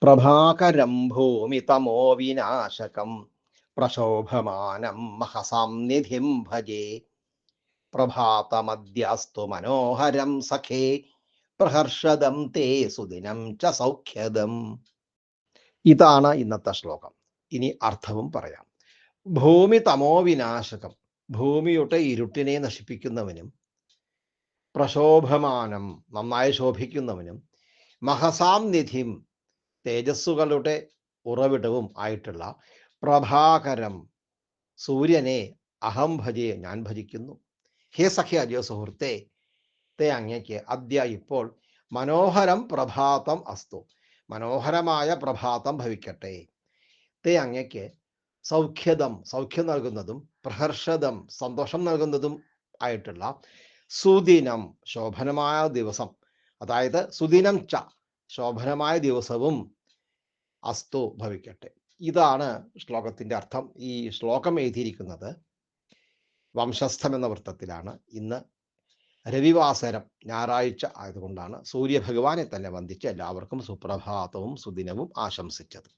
പ്രഭാകരം ഭൂമിതമോ വിനാശകം പ്രശോഭമാനം മഹസാംനിധിം ഭജേ. പ്രഭാതമദ്യാസ്തു മനോഹരം സഖേ പ്രഹർഷദം തേ സുദിനം ച സൗഖ്യദം. ഇതാണ് ഇന്നത്തെ ശ്ലോകം. ഇനി അർത്ഥവും പറയാം. ഭൂമി തമോ വിനാശകം, ഭൂമിയുടെ ഇരുട്ടിനെ നശിപ്പിക്കുന്നവനും, പ്രശോഭമാനം നന്നായി ശോഭിക്കുന്നവനും, മഹസാം നിധിം തേജസ്സുകളുടെ ഉറവിടവും ആയിട്ടുള്ള പ്രഭാകരം സൂര്യനെ അഹം ഭജേ ഞാൻ ഭജിക്കുന്നു. ഹേ സഖ്യ അജയ സുഹൃത്തെ, തേ അങ്ങയ്ക്ക് അദ്യ ഇപ്പോൾ മനോഹരം പ്രഭാതം അസ്തു, മനോഹരമായ പ്രഭാതം ഭവിക്കട്ടെ. തേ അങ്ങയ്ക്ക് സൗഖ്യദം സൗഖ്യം നൽകുന്നതും പ്രഹർഷദം സന്തോഷം നൽകുന്നതും ആയിട്ടുള്ള സുദിനം ശോഭനമായ ദിവസം, അതായത് സുദിനം ച ശോഭനമായ ദിവസവും അസ്തു ഭവിക്കട്ടെ. ഇതാണ് ശ്ലോകത്തിൻ്റെ അർത്ഥം. ഈ ശ്ലോകം എഴുതിയിരിക്കുന്നത് വംശസ്ഥം എന്ന വൃത്തത്തിലാണ്. ഇന്ന് രവിവാസരം ഞായറാഴ്ച ആയതുകൊണ്ടാണ് സൂര്യഭഗവാനെ തന്നെ വന്ദിച്ച് എല്ലാവർക്കും സുപ്രഭാതവും സുദിനവും ആശംസിച്ചത്.